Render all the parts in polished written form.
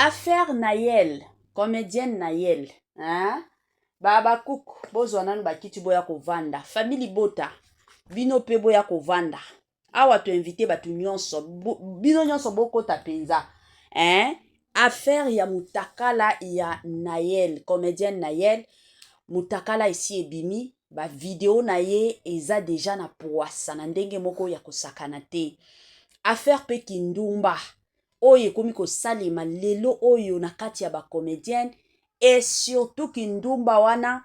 Affaire Nayel, comédienne Nayel, hein? Baba Cook, bozwana bakiti boya kovanda, famille Bota, bino pe boya kovanda. Awa to invité batu nyonso, bino nyonso boko tapenza, hein? Affaire ya mutakala ya Nayel, comédienne Nayel, mutakala ici ebimi, ba vidéo na ye eza déjà na poasa na ndenge moko ya kosakana te. Affaire pe kindumba. Oyo ekomi kosalema lelo oyo na kati ya ba comédienne et surtout kindumba wana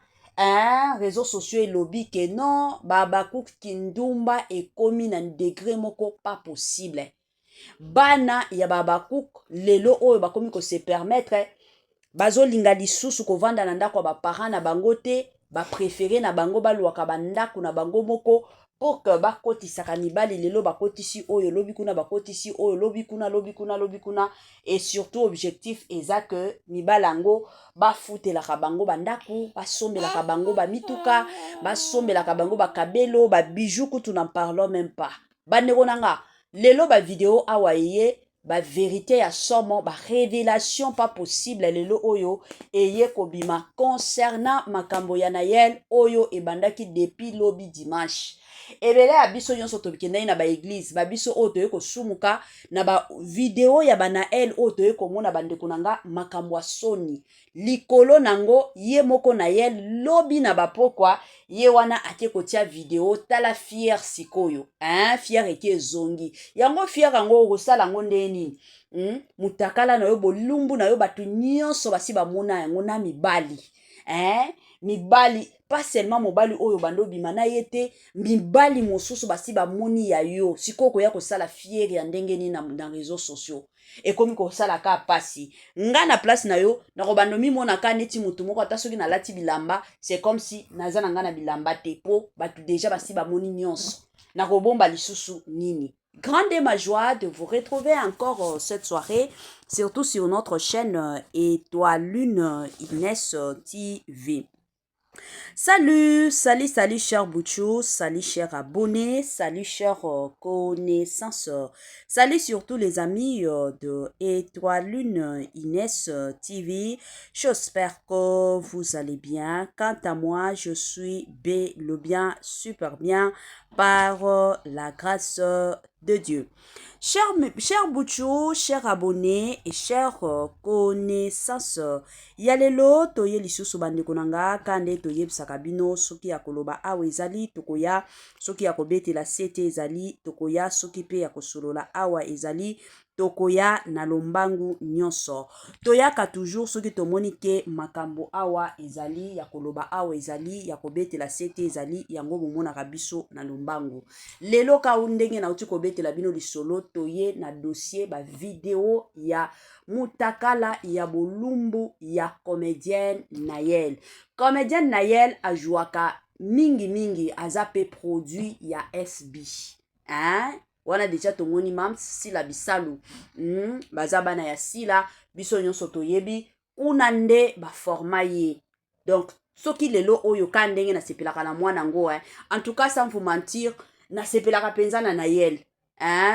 réseaux sociaux elobi ke non Babacook kindumba ekomi na degré moko pas possible. Bana ya Babacook lelo oyo bakomi ko se permettre bazolinga lisusu kovanda na ndako ba parents na bango te, ba préféré na bango balwaka bandako na bango moko pour que bakotisaka mibali lelo bakotisi oyo lobi kuna bakotisi oyo lobi kuna et surtout objectif eza que mibalango bafutelaka bango bandako basombelaka bango bamituka basombelaka bango bakabelo babijou kutu n'en parlons même pas. Bandeko nanga lelo ba vidéo awa ye ba vérité ya somo ba révélation pas possible lelo oyo eye kobima concernant makambo ya Nayel oyo ebandaki depuis lobi dimanche. Ebele ya biso nyonso tobikendai na ba église ba biso oyo toye kosumuka na ba video ya ba Nael oyo toye komona bandeko nanga makambo soni likolo nango ye moko Nayel lobi na bapokwa ye wana ake kotia video tala fier sikoyo fier eke zongi yango fier yango kosala ngo ndeni mutakala na yo bolumbu na yo batu nyonso basi bamona yango na mibali mibali pas seulement mobali oyo bando bima na yete mibali mosusu basi bamoni ya yo sikoko ya kosala fier ya ndenge ni na réseaux sociaux ekomi kosala ka pasi nga na place na yo na kobando mimona ka neti mutu moko ata soki na lati bilamba c'est comme si naza na nga na bilamba te po batu déjà basi bamoni nyonso na kobomba lisusu nini. Grande ma joie de vous retrouver encore cette soirée, surtout sur notre chaîne Étoile Lune Inès TV. Salut chers Bouchou, salut chers abonnés, salut chers connaissances, salut surtout les amis de Étoile Lune Inès TV. J'espère que vous allez bien. Quant à moi, je suis bien, super bien, par la grâce de Dieu. Chers Bouchou, chers abonnés et chers connaissances, yalelo toye lisusu bandeko nanga kande toye bisakabino soki ya koloba awa ezali tokoya soki ya kobetela sete ezali tokoya soki pe ya kosolola awa ezali tokoya na lombangu nyonso toyaka toujours soki tomoni ke makambo awa ezali ya koloba awa ezali ya kobetela sete ezali yango bomonaka biso na lombangu lelo ka ndenge na uti kobetela bino lisolo toye na dossier ba video ya mutakala ya bolumbu ya comédienne Nayel. Comédienne Nayel ajouaka mingi azape produit ya SB. Wana deja tomoni mam sila bisalu. Bazabana ya sila biso nyonso toyebi kuna nde ba format ye. Donc soki lelo oyo ka ndenge na sepelaka na mwana ngo en tout cas sans vous mentir na sepelaka penza na Nayel.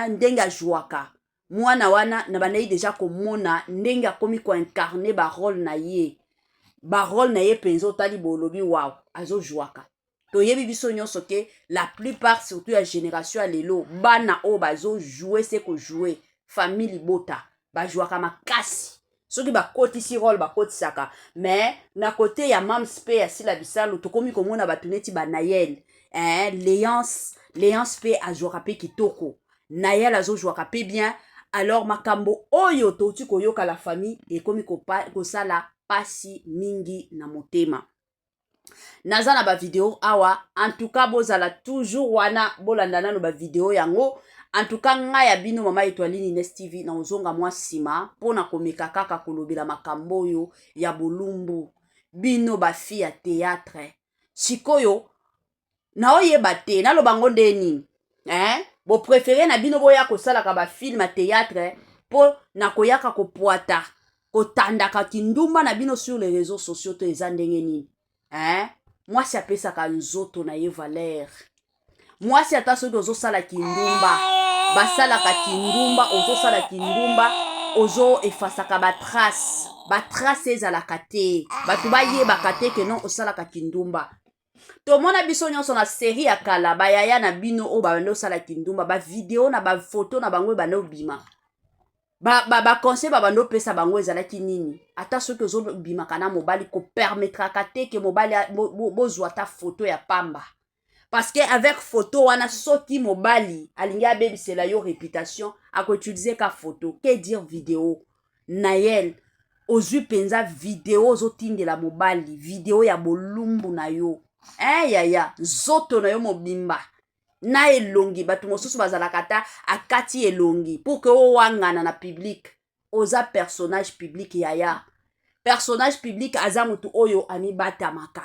Ndenge ajouaka mwana wana na banai deja komona ndenge akomi ko incarner ba rôle na ye penzo tali bolobi wow azo jouaka toyebi biso nyonso ke la plupart surtout ya génération ya lelo bana o bazo jouer c'est ko jouer famille Bota ba jouaka makasi soki ba kotisi rôle ba kotisaka mais na côté ya mamspe ya sila bisalu tokomi komona batuneti ba Nayel Léance pe a jouaka pe kitoko Nayel azo jouaka pe bien. Alors makambo oyo toti koyoka la famille ekomi kosala pasi mingi na motema. Naza na ba video awa en tout cas bozala toujours wana bolandana no ba video yango en tout cas nga ya bino mama Étoile Inès TV na ozonga mwa sima pona komeka kaka kolobela makambo oyo ya bolumbu bino ba fille ya théâtre sikoyo na oyeba te na lobango ndeni bo préféré na bino boya kosalaka ba film à théâtre po na koyaka kopoata kotandaka kindumba na bino sur les réseaux sociaux to ezandenge nini moi si apesaka nzoto na ye valeur moi si ata soki ozosala kindumba basalaka kindumba ozosala kindumba ozo efasaka batrace ezalaka te bato bayebaka te ke non osalaka kindumba. Tomona biso nyonso na série ya kala bayaya na bino oyo babanda osala kindumba bavideo na bafoto na bango ebanda obima baconseil babanda opesa bango ezalaki nini ata soki ozobimaka na mobali kopermetraka te ke mobali bozwa ata foto ya pamba. Parce que avec photo wana soki mobali alingi abebisela yo réputation akoutiliser ka photo que dire vidéo. Nayel ozwi penza vidéo ozotindela mobali vidéo ya bolumbu na yo yaya zoto na yo mobimba na elongi bato mosusu bazalaka ta akati elongi pour que owangana na public oza personnage public yaya personnage public aza mutu oyo amibatamaka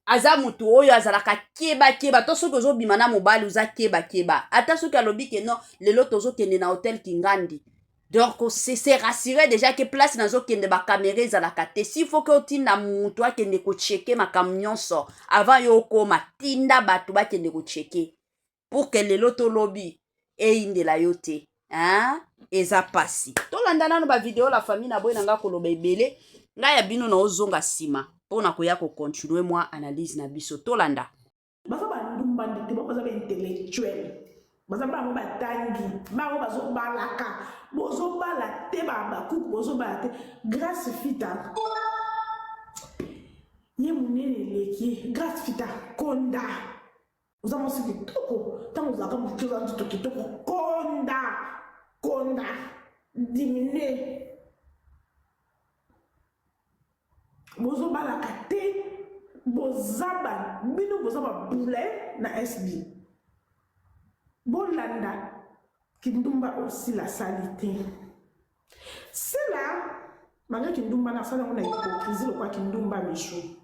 aza mutu oyo azalaka keba to soki ozobima na mobali oza keba ata soki alobi ke non lelo tozokende na hotel Kingandi. Donc c'est rassuré déjà que place nazokende bakamera ezalaka te s'il faut que otinda mutu akende kocheke makambo nyonso avant yo okoma tinda bato bakende kocheke pour que lelo tolobi eyindela yo te eza pasi tolanda nano bavideo la famille na boye nanga koloba ebele ngai ya bino na ozonga nsima mpona koya kocontinue mwa analyse na biso tolanda baza bandumbandi te bakoza baintellectuel baza bango batangi bango bazobalaka bozobala te bakuku bozobala te grâce fita ye monene eleki grâce fita konda oza mosi kitoko ntango ozalaka motu oza nzoto kitoko konda diminue bozobalaka te bozaba bino bozaba boule na SB bolanda kindumba aussi la salité c'est là malgré kindumba na sala on a hypocrisie le quoi kindumba michou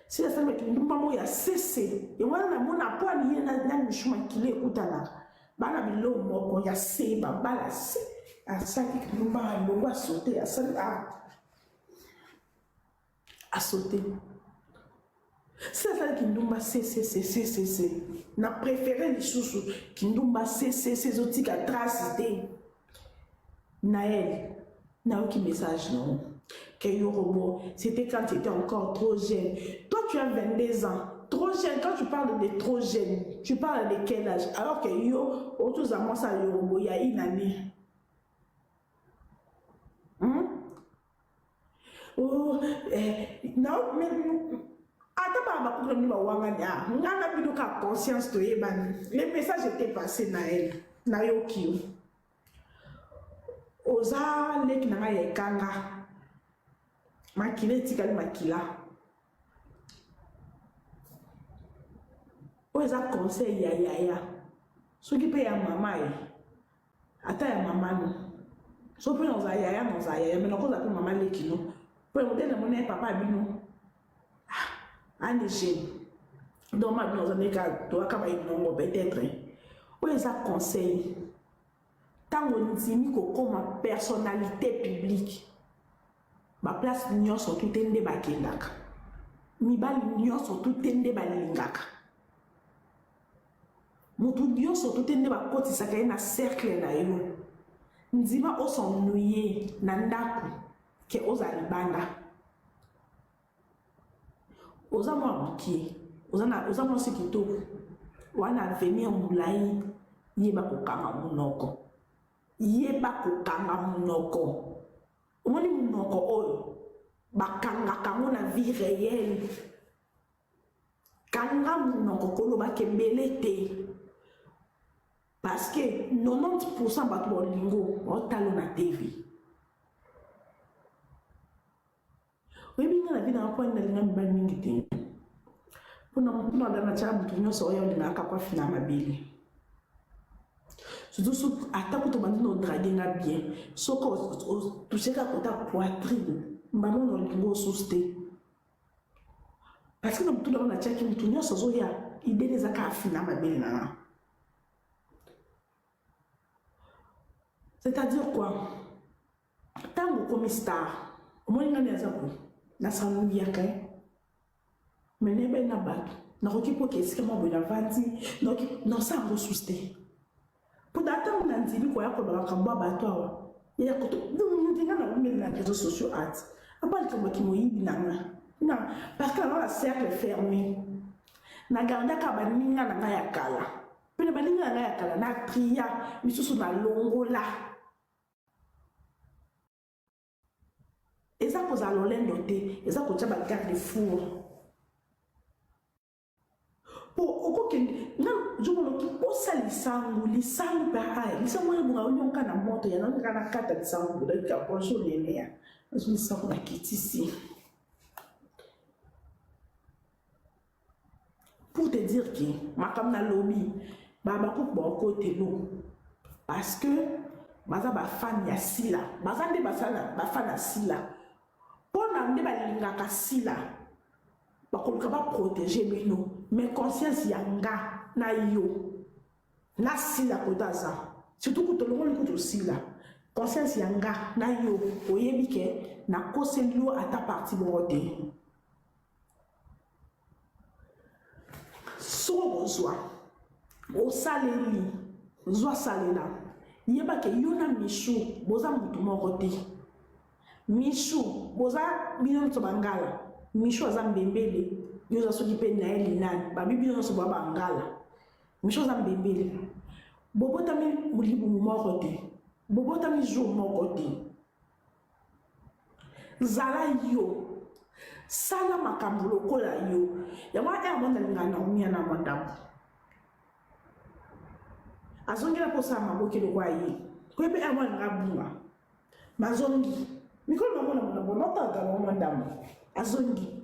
si la sala kindumba mo ya cessé et moi na mona po ali na michou makile ekutana bana bilo moko ya seba bala se asaki kindumba longo a sauter a sauter. C'est ça Kindumba c'est na préféré les sous Kindumba c'est autique à trace de Naël n'a aucun message non que Yorobo c'était quand tu étais encore trop jeune. Toi tu as 22 ans trop jeune. Quand tu parles de trop jeune tu parles de quel âge alors que yo autour à moi ça Yorobo il y a une année oh non mais attends pas ma wanganya ngana bido ka conscience to yebani les messages étaient passés na elle na yokio oza leki na ya kanga makile tikali makila oza conseil ya soki pe ya mama ata ya mama no so pe oza ya mais na ko za pe mama leki no pe modèle mon papa bino Anégène. Donc, ma dans un égal, toi, comme il non peut-être. Où est ça conseil? Tant on dit comme ma personnalité publique, ma place l'union sur tout un débat qui est là. Mi ba l'union sur tout un débat lingaka. Mon tout l'union sur tout un débat côté ça qu'il y a un cercle na yo. Nzima o son noyer nandaku ke ozalibanda. Oza mwa buki oza mwa sikito wana venir mulai yeba kokanga munoko omoni munoko oyo bakanga kango na vie réelle kanga munoko koloba kembele te parce que 90% bato bolingo otalo na TV na vida hapo ina linga mbali mingi te kuna ndana cha mtu nyoso oyo linaka kwa fina mabili surtout ata to bandino draguer nga bien soko toucher ka kota poitrine mbano no lingo suste parce que mtu ndana cha mtu nyoso zoya idée za ka fina mabili na c'est-à-dire quoi tango comme star moi ngani azapo na samu yaka menebe na bato na rokipo kesika mo bona vanti donc non ça ressuscité pour data on a dit ko ya ko ba kamba bato awa Il y a que nous avons mis les réseaux sociaux à part que qui m'ont non, parce que là, le cercle est fermé. Na ganda ka baninga na ngaya kala. Pele baninga na ngaya kala na priya misusu na longola. Eza ko za lolendo te, eza ko tshaba garde four. Po okokende na jomo ki osa lisangu ba ai. Lisangu ya bunga onyoka na moto ya na kana kata lisangu da ka ponso lele ya. Azu lisangu na kitisi. Pour te dire que ma comme na lobby baba ko bon côté l'eau parce que baza ba fan ya sila baza nde basala ba fan ya sila pona nde ba linga ka sila ba ko ba protéger bino mais conscience yanga na yo na sila ko daza surtout ko to longo ko sila conscience yanga na yo oyebi ke na koselo ata parti bote so zwa o saleli zwa salela yeba ke yona mishu boza mutu moko te mishu boza bino to bangala mishu aza mbembele yoza soki pe na eli nani ba bibino so bangala mishu aza mbembele bobotami mulibu moko te bobotami jour moko te zala yo sala makambo lokola yo ya mwa amanda ngana umia na mandamu azongela posa maboke lokwa yi kwebe amanda ngabunga mazongi mikolo mamona mona nota ga mandamu azongi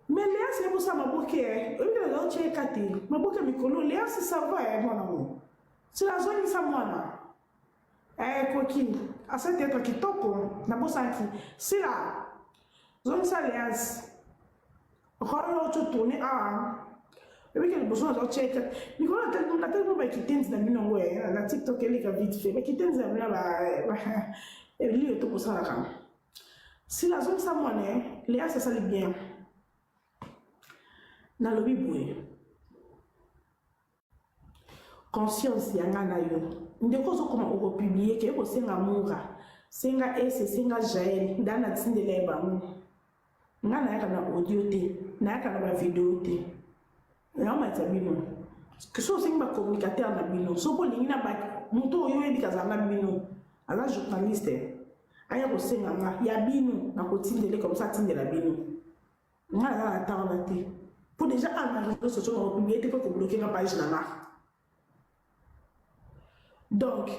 mele asi posa maboke oyela la cheka te maboke mikolo le asi sava ya mwana mo sila azongi sa mwana kokini asante to kitoko na bosanki sila zone salias rolo to tourner et puis qu'il besoin de check Nicolas la tellement qui tente dans une ouais la TikTok elle est vite fait mais qui tente dans là et lui tout pour ça là si la zone ça monnaie Léa ça sale bien na lobby boué conscience yanga na yo ndeko zo comment on publier que ko senga munga senga ese senga jael dana tsindele ba mu nga na yaka na audio te na yaka na video te na ma tabino que so sing ba communicateur na bino so ko lingina ba muto oyo ebi kazanga bino ala journaliste aya ko senga nga ya bino na ko tindele comme ça tindela bino nga na ta na te pour déjà en réseaux sociaux on publier te pour bloquer la page na donc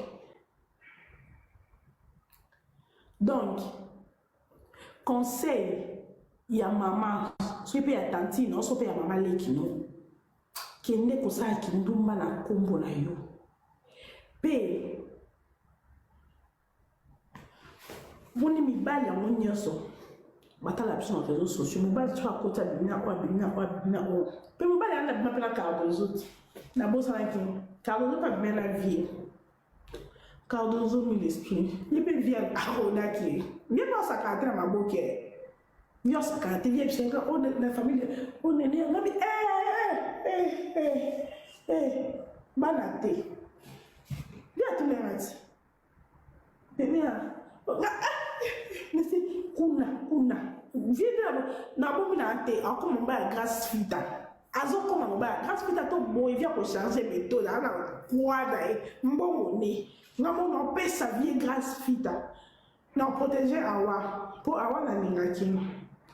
conseil ya mama so pe ya tanti no so pe ya mama leki no kende ko sa kindumba na kombo na yo pe boni mibali ya monyoso batala biso na réseaux sociaux mibali tu akota bina o pe mibali anda bina pela Cardozo na bosa na ki Cardozo pa bina la vie Cardozo mi l'esprit ni pe via aroda ki ni pas sa cadre ma boke yo sakate vie chenga on na famille on est né ngami banate ya tumerati bemia nesi kuna vide na bomi na te akoma ba grâce fita azokoma ba grâce fita to boy via ko changer méthode ana kwada mbongo ne ngamo no pesa vie grâce fita na protéger awa pour awa na ningaki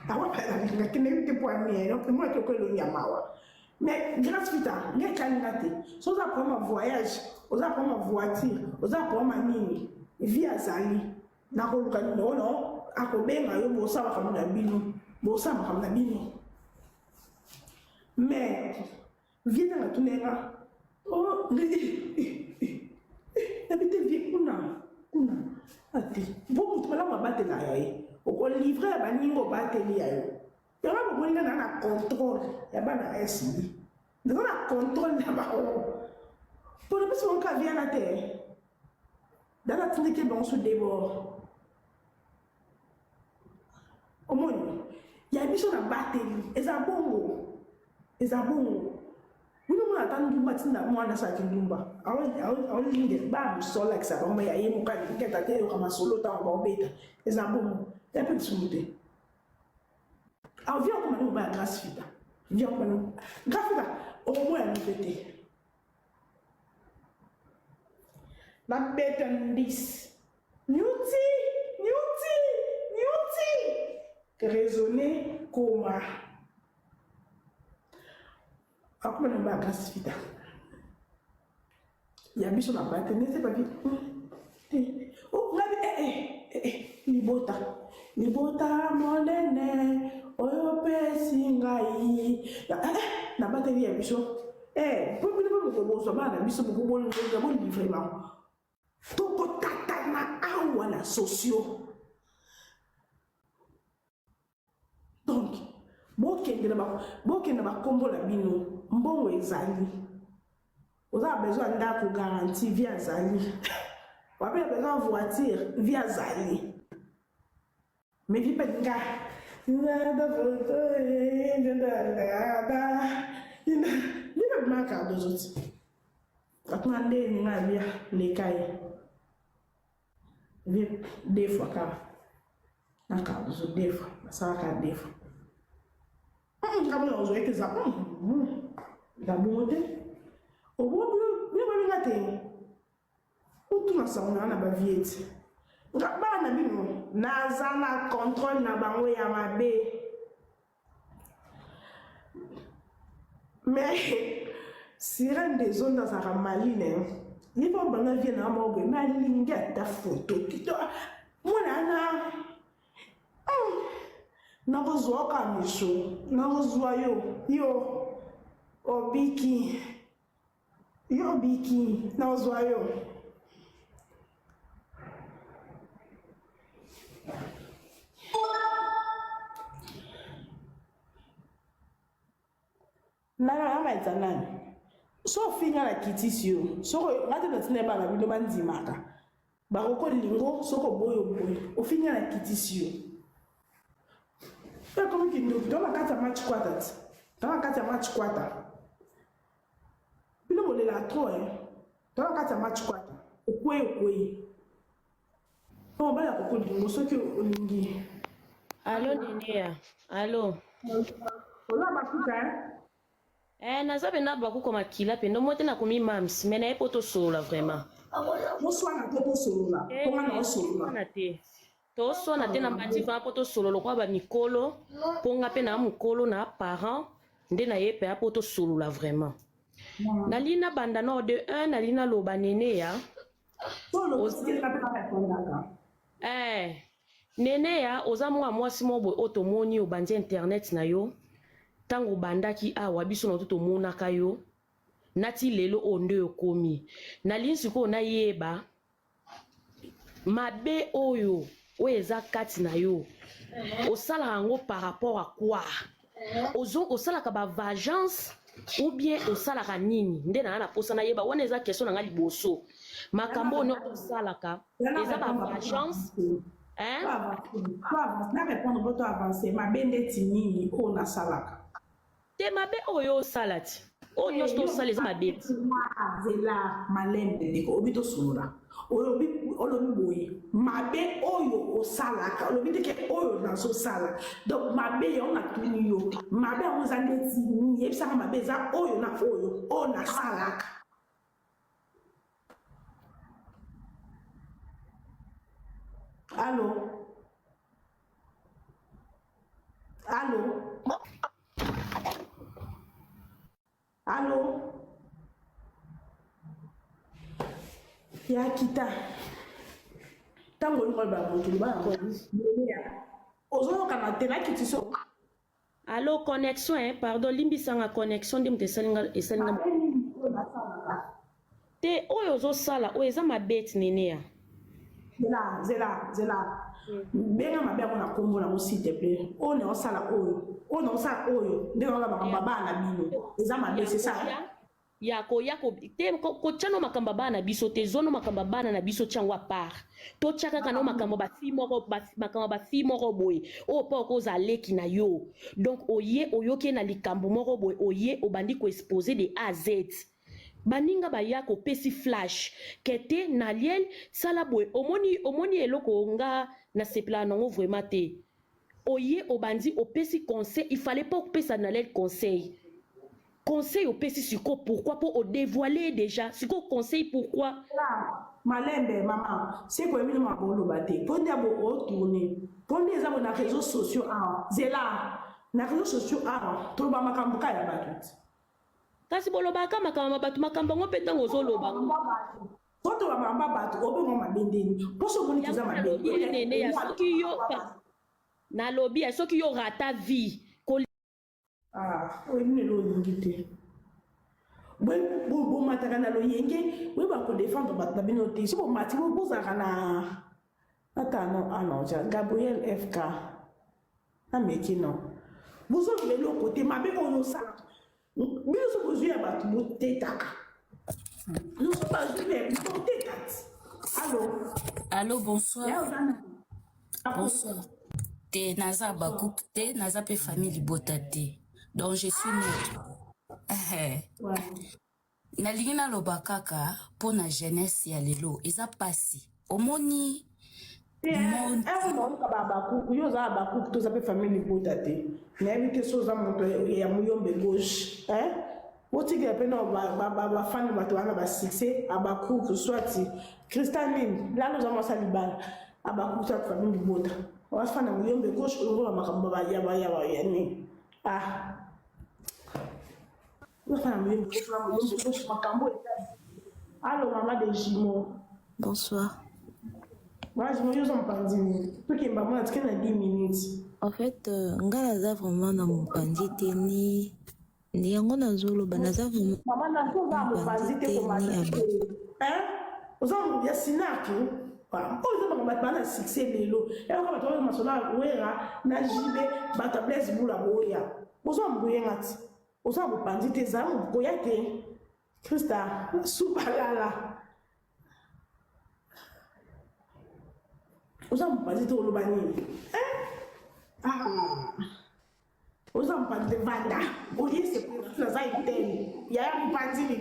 awa pa na kene te pour ami donc moi que le nyamawa mais grâce vita nge kaningate so za pour ma voyage oza pour ma voiture oza pour ma nini via zali na ko luka no akobenga yo bosa ba kamuna bino bosa ba kamuna bino mais vita na tunenga oh habite vie kuna ati bon tu la mabate na yae o livrer ba ningo bateli yayo ya ba bolinga na contrôle ya ba na SI na contrôle na ba pour le person ka vient na terre dans la tindike bon sous débord au moins ya biso na bateli ezabongo oui on attend ndumba tinda mwana sa kindumba awon linge ba so like ça ba ya yemu ka ngeta te yo kama solo ta ba beta ezambo ya pe tsumute aw vient comme nous ba grâce fita vient comme nous grâce fita au moins nous pété la bête ndis nyuti raisonner comment après nous ba grâce fita ya biso na ba te nese ba bi oh ngabi libota monene oyo pesi ngai na ba te ya biso pour bo so ba na biso bo bo vraiment toko tata na awa na socio donc bokende ba kombo la bino mbongo ezali oza besoin ndako garantie via zali wapela besoin voiture via zali mais vi pe nga nada foto ni be maka dos autres atmande ni nga via les cahiers des fois car encore des fois ça va des fois comme on joue que ça la bonté au bout ni ba minga te tout na sauna na ba vieti nga ba na bino na zana contrôle na bango ya mabe mais sirène des zones dans sa maline ni ba bana vie na mo be na linga ta photo kito mwana na rozwa ka misho na rozwa yo obiki na rozwa yo na maitsa nani so finga la kitisio so ngate na tsineba na bino banzimaka ba ko lingo so ko boyo o finga la kitisio pe comme qui nous dans la carte match quarter bino mo la trop dans la carte match quarter okwe on ba la ko lingo so ki olingi Allô Nénéa, allô. Ola bakuka naza pena baku koma kila pendo mote na komi mams, mais na poto solo vraiment. Bonsoir na poto solo la. Comment na solo la? To so na te na mbati va poto solo lo kwa ba mikolo, ponga pe na mukolo na parent, nde na ye pe a poto solo la vraiment. Na lina banda no de 1 na lina loba Nénéa. Solo aussi na pe répondaka. Nénéa oza mwa mwasi mo boy otomoni obandi internet na yo. Tango bandaki awa biso na toto monaka yo nati lelo onde okomi na linsi ko na yeba mabe oyo eza kati na yo osala yango par rapport à quoi osala ka ba vengeance ou bien osala ka nini nde na posa na yeba wana eza question na ngali boso makambo no osala ka eza ba vengeance na répondre boto avancer mabe ndeti nini ko na salaka te mabe oyo salati oyo sto saleza mabe zela malembe ndiko obito sura olobi boye mabe oyo osalaka olobi teke oyo na so sala donc mabe yo na tuni yo mabe on za ndeti ni ebisa mabe za oyo na oyo o na salaka allô Allô? Ya kita. Tango ni ba moto ba ko. Ozo kana tena kitiso. Allô connexion pardon limbisanga connexion ndim te salinga esalinga. Te oyo zo sala o eza mabet Nénéa. Zela. Benga mabe ko na kombo na s'il te plaît. O ne osala oyo. O ne osala oyo. Nde na ba baba na bino. Eza mabe c'est ça. ko chano makamba bana biso te zono makamba bana na biso chango part to chaka kana makamba ba fi moko boy o pa ko za leki na yo donc oyoke na likambo moko boy oye obandi ko exposer de A à Z baninga baya ko pesi flash kete na liel sala boy omoni eloko nga na sepla nango vraiment te oye obandi opesi conseil il fallait pas opesa na liel conseil au PC sur quoi pourquoi pour au dévoiler déjà sur quoi conseil pourquoi malembe maman c'est quoi même ma bolo baté pour dire bon retourner pour les abonnés na réseaux sociaux zela na réseaux sociaux to ba makambuka ya batut kasi bolobaka makambo ngo peta ngozoloba to ba mamba batu obe ngo mabendeni poso boni kiza mabendeni nene ya soki yo na lobby ya soki yo rata vie oui, mais l'eau n'ingité. Bon, matagana lo yenge, oui, bah, pour défendre la communauté. Si vous m'attendez, vous avez attends, non, Gabriel FK. Ah, mais qui non. Vous avez le côté, ma belle, on ça. Nous sommes besoin de battre mon tétaka. Nous sommes besoin de mon tétaka. Allô, bonsoir. Bonsoir. Te naza bakouk te, naza pe famille bota te. Donc je suis neutre. Nalingi na loba kaka po na jeunesse ya lelo eza pasi. Omoni mon babaku yo za babaku to za pe famille bota te. Na éviter soza moto ya muyombe gauche, hein? Woti ke pe no ba fan ba to wana ba succès abaku soit Christaline là nous avons salibal abaku sa famille bota. Wa fan na muyombe gauche ko makambo ba ya ni. Allô, maman de Jimo. Bonsoir. Moi, je me suis dit, tout qui m'a dit qu'il y a 10 minutes. En fait, ngala vraiment dans mon pandite ni yango na zolo banaza vraiment. Maman na ko va mon pandite ko ma dit. Hein? Ozo ya sinaki. Ozo ba batana succès lelo. Et on va toi masona wera na jibe batablesse bula boya. Ozo mbuye ngati. Ozo mo pandite za mo boya te. Krista subalala. Ozo mo pandite olobani. Ozo mo pandite vanda. Oye se pour za iteni. Ya mo pandite.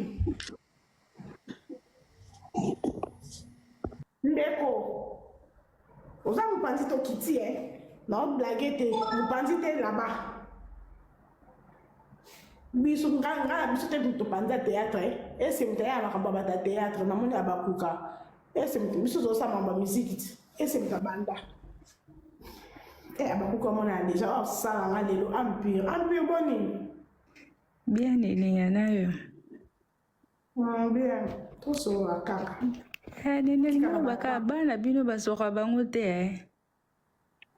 Ndeko. Ozo mo pandite okiti non blague te. Mo pandite là-bas. Biso nganga biso te to panza théâtre ese mtaya na kamba ta théâtre na moni abakuka ese biso zo sa mamba musique ese mtabanda abakuka mona déjà sala ngalelo empire boni bien nene nayo bien tout so akaka nene ngino baka bana bino basoka bango te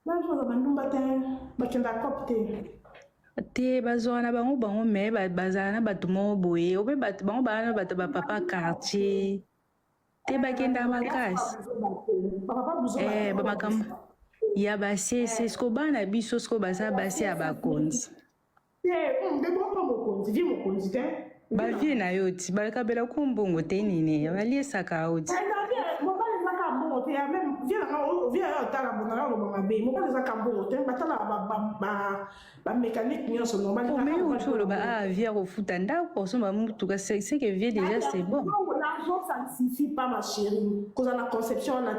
ba zo bandumba te bakenda kopte te bazwaka na bango me bazala na bato moko boye ope bato bango bana bato bapapa quartier te bakenda makasi bamakambo ya basese siko bana biso siko baza basi ya bakonzi bavie na yo ti balakabela kumbongo te nini baliesaka yo ti vie kofuta ndako osomba mutuka c'est que vie déjà c'est bon. L'argent ça ne suffit pas ma chérie cause la conception on a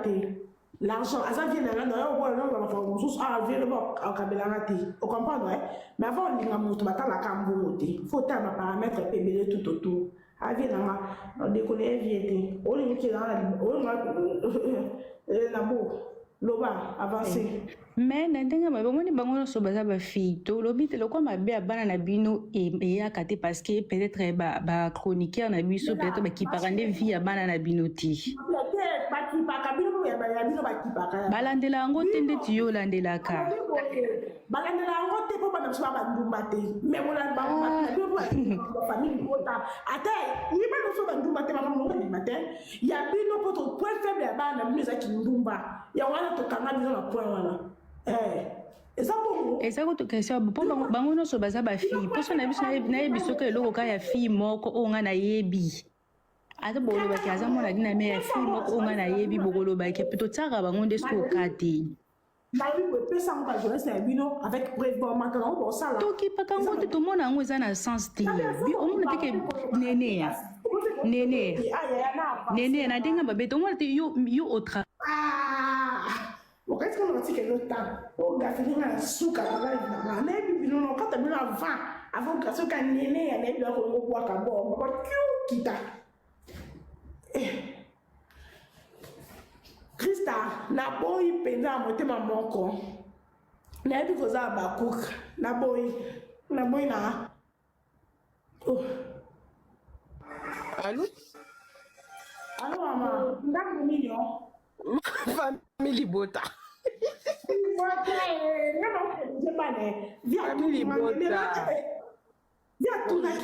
l'argent ça vient là on va vient le bon akabela te on comprend mais avant linga mutu batala kambo te faut ta ma paramètre pebele tout autour avie na on déconner vie te on linga ki la beau loba avancer mais na ndenge mabe omoni bango nyonso baza bafille tolobi te lokwa mabe ya bana na bino eyaka te parce que peut-être bachroniqueur na biso peut-être bakipaka nde vie ya bana na bino ti balandela yango te ndeti yo olandelaka balandela yango te mpo bana biso babandumba te mais molanda famille kota ate yiba noso bandumba te bakamolongondima te ya bino mpo point faible ya bana bino ezaki ndumba yango wana tokanga bino na point wana eza kotoka mpo bango nyonso baza bafille mposo na biso nayebi soki eloko ka ya fille moko oyo nga nayebi ata bokolobaki aza mwana dina me ya fille moko oyo nga nayebi bokolobaki mpe totiaka bango nde soki oka te tokipaka yango te tomona yango eza na sens te omona teke neneya na ndenge babe tomona te yo otra wakati kama katika ile temps ugafilinga suka na maybe bino kata bino avant que soka nene ya maybe ko kwa kabo kwa kita Krista na boy penda motema moko na ebi koza bakuk na boy na Allô mama ndaku nini yo Family Bota. Family Bota.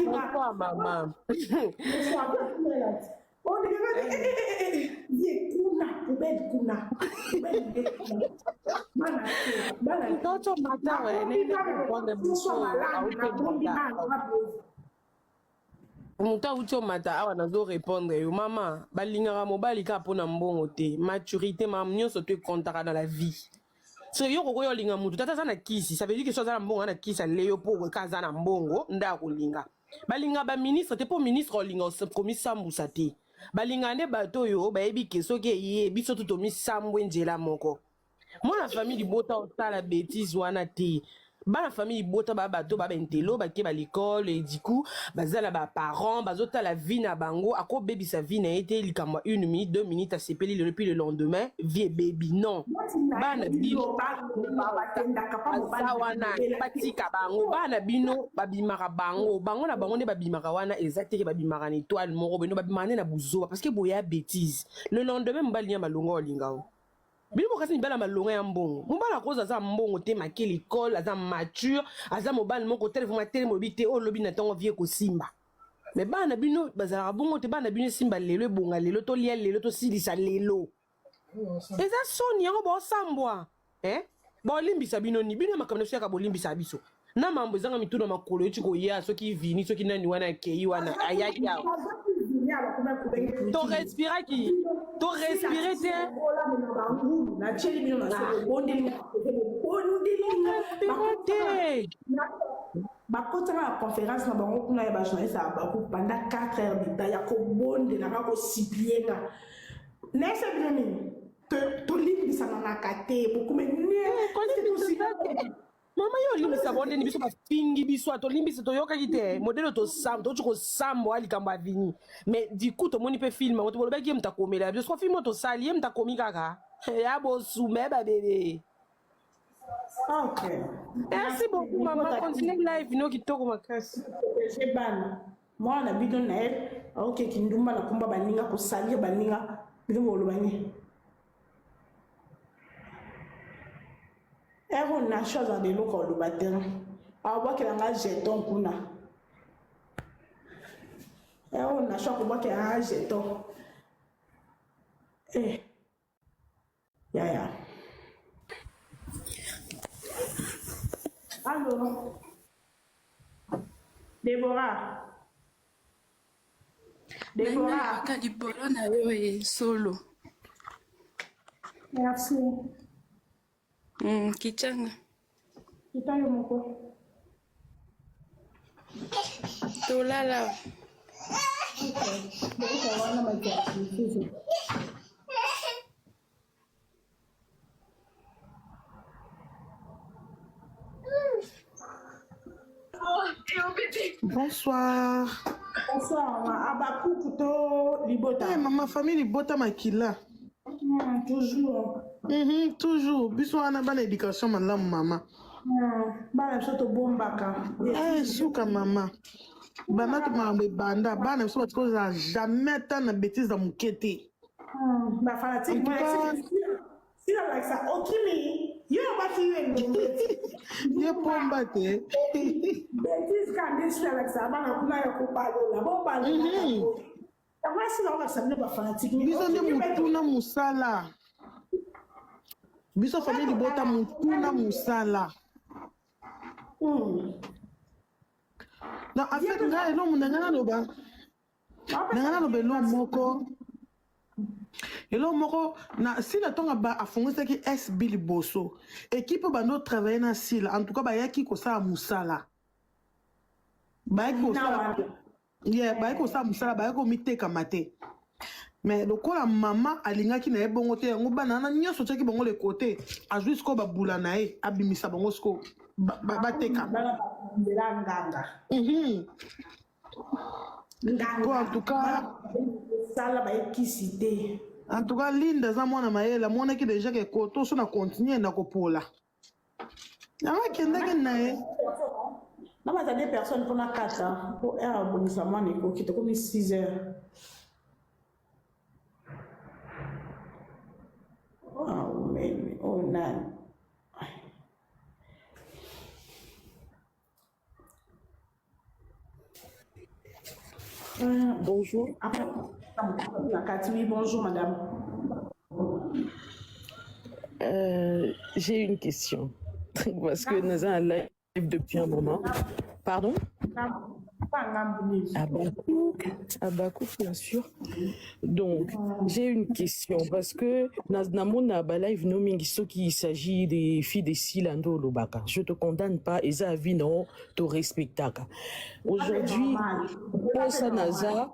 Bonsoir, maman. Toto matin, muta uti omata awa nazo répondre yo mama balingaka mobali ka mpona mbongo te maturité mam nyonso to ekontaka dans la vie so yo kokoyo olinga mutu tata aza na kisi ça veut dire que so aza na mbongo ana kisi alele yo mpo ka aza na mbongo nde akolinga balinga baministre te mpo ministre olinga komisambusa te balinga nde bato oyo bayebi ke soki eye biso to tomisambwe nzela moko mwana famille Bota osala bêtise wana te bana famille Bota ba bato ba bentelo ba ke ba l'école et du coup bazala ba parents bazota la vie na bango ako baby sa vie na été likamwa 1 minute 2 minutes à sepeli le puis le lendemain vie baby non bana bino wana patika bango bana bino babimaka bango na bango ne babimaka wana exactement babimaka na étoile moko bino babimane na buzo parce que boya bêtise le lendemain mbali nya malongo olingao Bino kasi nibala malonga ya mbongo. Mbala koza za mbongo te make l'école, aza mature, aza mobile moko téléphone télé mobile o lobi na tongo vie ko simba. Mais bana bino bazala bongo te bana bino simba lelo bonga lelo to lia lelo to silisa lelo. Eza soni yango bo sambwa. Bo limbisa bino ni bino makamna shaka bo limbisa biso. Na mambo zanga mituno makolo yuti ko ya soki vini soki nani wana kei wana ayaki ya. To respirer qui to respirer te na cheli bino na so bondeli bakota na conférence na bango kuna ya ba journaliste ba ko pendant 4 heures de temps ya ko bondela na ko siplienga nese bino mini to limbisa na kate beaucoup mais Mama yo limbisa bonde ni biso ba fingi biso to limbisa to yoka kite modelo to sam to chiko sambo ali kamba vini mais du coup to moni pe film to boloba ki mta komela biso film to sali mta komi kaka ya bo soume ba bébé. OK. Merci beaucoup maman, continue live no kitoko makasi. Je ban. Moi na bidon na elle OK kindumba na kumba baninga ko sali baninga bino boloba ni. Ero na chose de loko lu baten. Awa ke nga jeton kuna. Ero na chose ko ke nga jeton. Ya. Allô. Deborah. Kalibolo na yo solo. Merci. Kichanga. Kitayo moko. Tolala. Bonsoir. Bonsoir, Abakou to Libota. Maman, famille Libota Makila. Toujours. Toujours. Biso ana bana éducation malamu mama. Bana soto bombaka. Suka mama. Bana to mambe banda, bana so batikoza jamais tant na bêtise dans mukete. Ba fanatique moi si la like ça okimi. Yo ba ki yo Ye pomba te. Bêtise quand dis like ça bana kuna yo ko palo la bomba. Kama si la like ça ne ba fanatique. Biso nde mutuna musala. Biso famille Libota mutuna musala. Non, en fait, nga elo munanga loba. Nanga loba elo moko. Elo moko na si la tonga ba afungisa ki SB liboso. Équipe bando travailler na sila. En tout cas ba yaki ko sa musala. Ba ko sa. Yeah, ba ko sa musala ba ko miteka mate. Mais lokola mama alingaki na ebongo te yango bana na nyoso teki bongo le côté a jusqu'au babula na e abimisa bongo sko bateka en tout cas sala ba ekisite en tout cas Linda za mwana mayela mwana ki déjà ke koto so na continuer na kopola na makendeke na e na ba des personnes pour na 4 ans pour era bonisa mwana ko kite comme 6 heures. Oh, man. Oh, non. Bonjour. Bonjour, madame. J'ai une question. Parce que nous avons un live depuis un moment. Pardon? Abakouk, bien sûr. Donc, j'ai une question parce que dans live il s'agit des filles de Silando Lobaka. Je te condamne pas, Eza Avino, te respectaka. Aujourd'hui, ça Naza.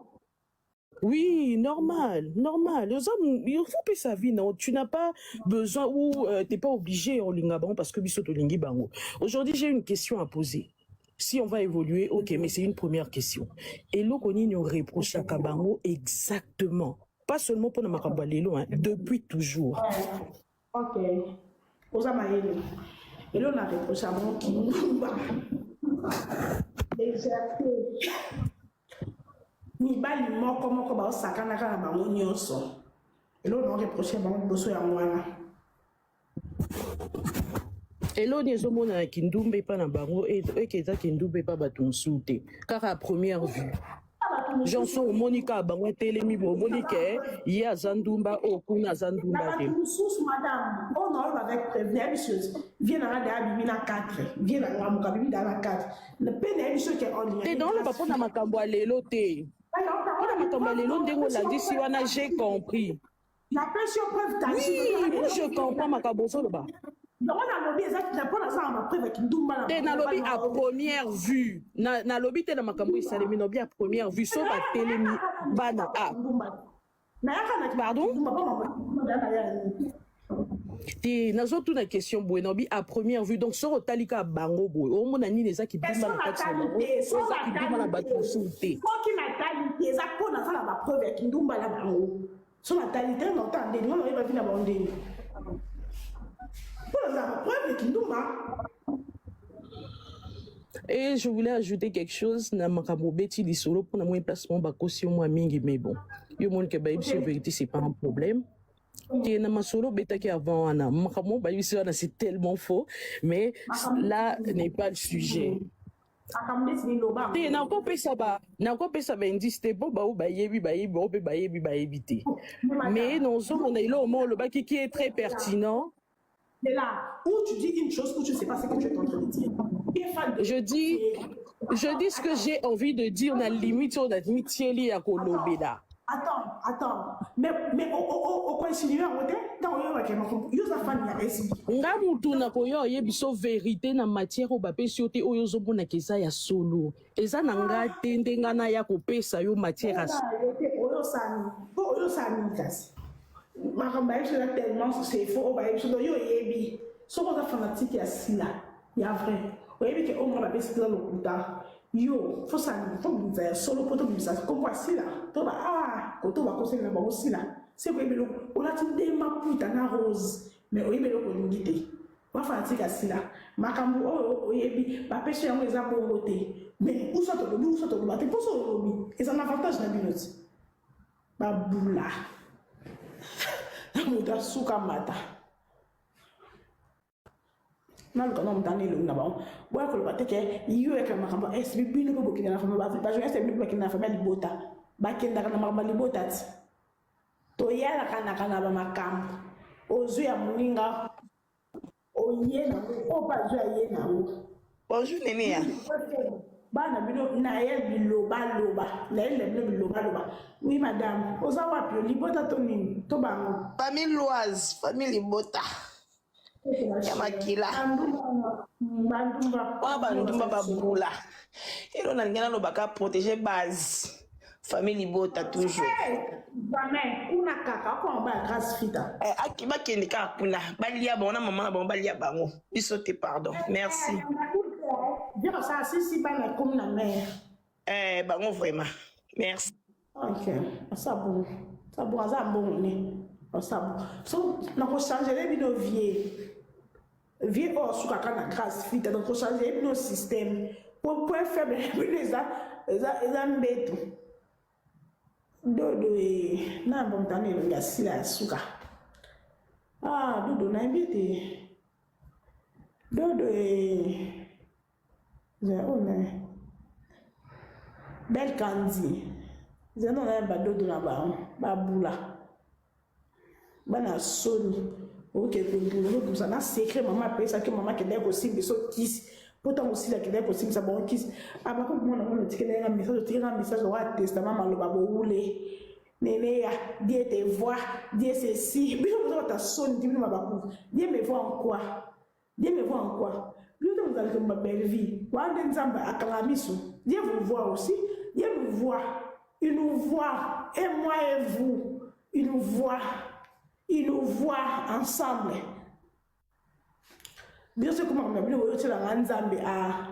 Oui, normal. Il faut payer sa vie, non? Tu n'as pas besoin ou t'es pas obligé en lingabon parce que biso to lingi bango. Aujourd'hui, j'ai une question à poser. Si on va évoluer, ok, mais c'est une première question. Et l'eau qu'on y reproche à Kabango exactement. Pas seulement pour le Makabalelo, hein, depuis toujours. Ok. Osa Maëlle. Et là, on a reproché à mon Kimba. Ni bali moko moko ba osakana kana bango nyonso. Et là, on a reproché à bango boso ya mwana. Elo nezomona kindumbe pa na bango et keza kindumbe pa batumsute car à première vue Janson Monica bango telemi bo Monique ya zandumba okuna zandumba te madame on a avec prévenir chose vient à la bimina 4 vient à la mukabibi dans la 4 le peine est que on ligne. Et dans le papa na makambo lelo te on makambo lelo ndengo la dit si wana j'ai compris la pression preuve tangible. Oui, moi je comprends makambo so ba. On a lobby exactement pour ça ma preuve avec ndumba na lobby à première vue na lobby te na makambo isalemi no bi à première vue so ba telemi bana a pardon te nazo tuna question boy no bi à première vue donc so talika bango boy o mona ni les qui bima na kati na so qui bima na batu sunte ko ki na qualité za ko na sala ba preuve avec ndumba la bango so na qualité no tande no no ba vina bondeni. Et je voulais ajouter quelque chose na makambo beti lisolo pour na moi placement ba caution moi mingi mais bon yo mon ke ba ibso vérité c'est pas un problème et na masolo betaki avant ana makambo ba ibso na c'est tellement faux mais là n'est pas le sujet. Te na ko pesa ba indice te bo ba o ba yebi o pe ba yebi te mais non so on a ilo mo le ba qui est très pertinent. C'est là où tu dis une chose où tu ne sais pas ce que tu es en train de dire. Je dis ce que j'ai envie de dire dans la limite sur la limite à Kolobeda. Attends. Mais au continue à côté, quand on y a quelqu'un, nga mutu na koyo yebiso vérité na matière o bapesi yo te oyo zomona keza ya solo. Eza na nga te ndenga na ya kopesa yo matière as. Oyo sani kasi. Makamba yesu tellement c'est faux ba yesu do yo yebi so ko fanatique ya sila ya vrai o yebi ke o mo ba pesi dans le kuta yo faut ça faut bien solo poto bisa comme quoi sila to ba ko to ba ko sila ba sila c'est ko yebi lo o la tinde ma puta na rose mais o yebi lo ko ngite ba fanatique ya sila makambu o yebi ba pesi ya mo eza bongo te mais où ça to ba te poso lobi et ça un avantage na binoti ba bula muda suka mata mal ko nom tani lu na ba bo ko ba teke yu e ka makamba SB bino ko bokina na fama ba jo SB bokina na fama libota ba kenda kana makamba libota to yala kana ba makambo ozu ya muninga o yena o ba zo yena o Bonjour, Néné. Bana bino na ye biloba loba. Na ye bino biloba loba. Oui, madame. Oza wapi libota to nini? To bango. Famille Loise, famille Libota. Yamakila. Bandumba. Wa bandumba babula. Elo na ngana lo baka protéger base. Famille Libota toujours. Jamais. Una kaka ko ba grâce fita. Akiba kendika kuna. Balia bona maman na bon balia bango. Bisote pardon. Merci. Dire ça si bana comme na mère. Bango vraiment. Merci. Ok. Ça bon. Ça bon ça bon né. Ça bon. So na ko changer les bino vieux. Vieux or suka kana grâce fita donc ko changer bino système. Pour faire les mbeto. Dodo na bomtane lo ya sila suka. Dodo na mbete. Dodo Belle Candy. Je n'en ai pas dodo na ba bula. Bana soni. Ok, comme ça na secret maman appelle ça que maman qui est possible so kiss. Pourtant aussi la qui est possible ça bon kiss. Ba ko mo na mo tikela un message au testament maloba bo wule. Néné ya Dieu te voit, Dieu ceci. Bien vous ta soni dis ma ba ko. Dieu me voit en quoi? Dieu me voit en quoi? Dieu vous allez ma belle vie. Wande nzamba akalamisu. Dieu vous voit aussi. Dieu nous voit. Il nous voit. Et moi et vous. Il nous voit. Il nous voit ensemble. Bien sûr, comment on a bien vu la Nzambe à.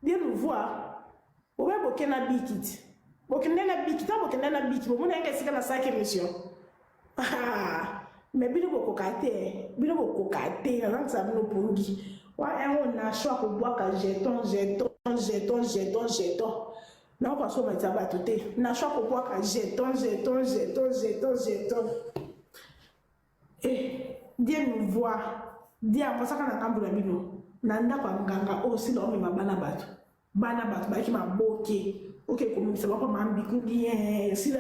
Dieu nous voit. On va beaucoup na bikit. Beaucoup na bikit. Beaucoup na bikit. Bon, on a qu'est-ce que la cinquième mission. Mais bien beaucoup kate. Bien beaucoup kate. La langue ça nous pour nous. Ouais, on a choix pour boire qu'à jeton. Non, parce qu'on m'a dit à tout. Na choix pour boire qu'à jeton. Et Dieu nous voit. Dieu a pensé qu'on a un peu de bino. Nanda kwa nganga aussi l'homme ma banabatu. Banabatu, bah qui m'a bloqué. Ok, comme ça va pas m'ambigu bien. Si la.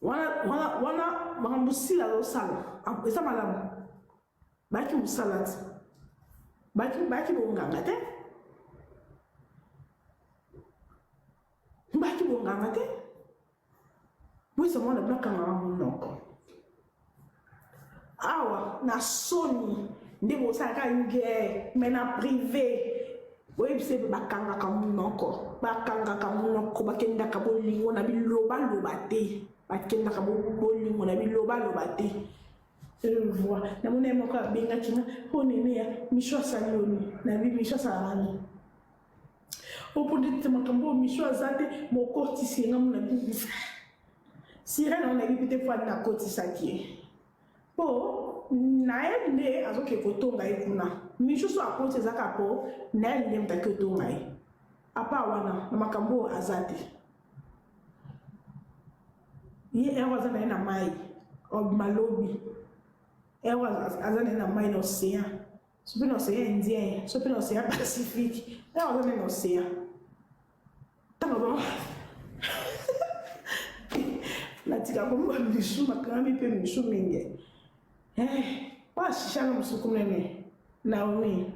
Wana mambusi la losala. Esa madame. Bah qui musalati. Bah qui nganga te. Bah qui nganga te. Oui, c'est moi le bloc en non. Awa, na soni, ndebo saka nge, mais na privé. Oui, c'est bakanga kamunoko. Bakanga kamunoko, bakenda kabolingo na biloba lobate. Bakenda kabolingo na biloba lobate. Je le vois. Na mone moko benga kinga, ho nene ya misho salioni, na bi misho salani. Au pour dire makambo misho azate moko tisinga mona bi. Sirène on a vu peut-être fois na côté saki. Po na ende azoke kotonga ikuna. Misho so apote zaka po na ende mtake kotonga i. Apa wana na makambo azate. Ye ewa zana na mai o malobi. Ewa azana na mai no océan. Sopi no océan Indien, sopi no océan Pacifique. Ewa zana no océan. Tama natika komba mishu makami pe mishu mingi wa shishana musukumene Naomi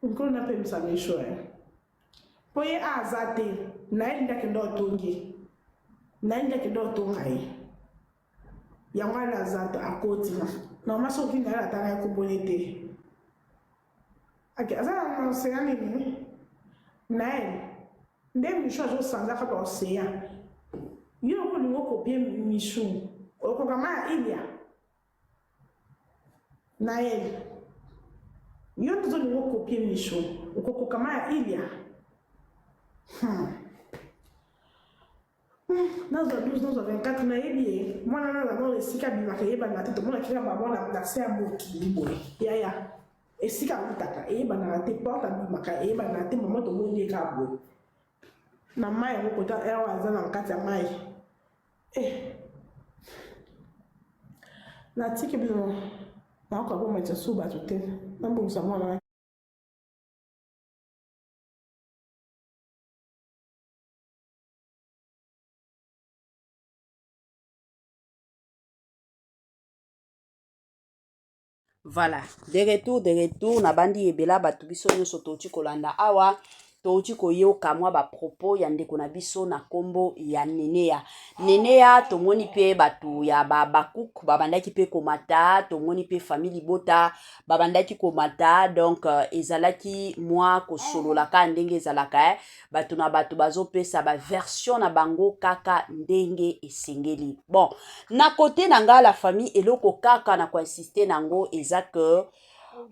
nkolo na pe misamisho poye azate naenda kido tongai yangwana azate akoti na maso kinga tana yakubonete. Ok, ça on sait nini? Naël, ndem misho ajo sanza kwa océan. Yo ko lingo copier misho. O ko kama ilia. Naël. Yo to lingo copier misho. O ko kama ilia. Nazo 12 nazo 24 na yebi. Mwana na na le sika bi makayeba na tete mona kira babona na se amoki boy. Ya. Esika utaka bana te porta bimaka bana te mama to moni ka bo na mai ngo kota ewa za na nkati ya mai na tiki bilo na ko bo meta suba to te na bo msa mwana Voilà, de retour, na bandi ebela batu biso nyonso touti kolanda awa, touti koyoka mwa ba propos ya ndeko na biso na kombo ya Nenea. Nenea tomoni pe batu ya bakuk babandaki pe komata, tomoni pe famille bota babandaki komata, donc ezalaki mwa kosololaka ndenge ezalaka batu na batu bazopesa ba version na bango kaka ndenge esengeli. Bon, na côté nanga la famille eloko kaka na ko insister nango eza que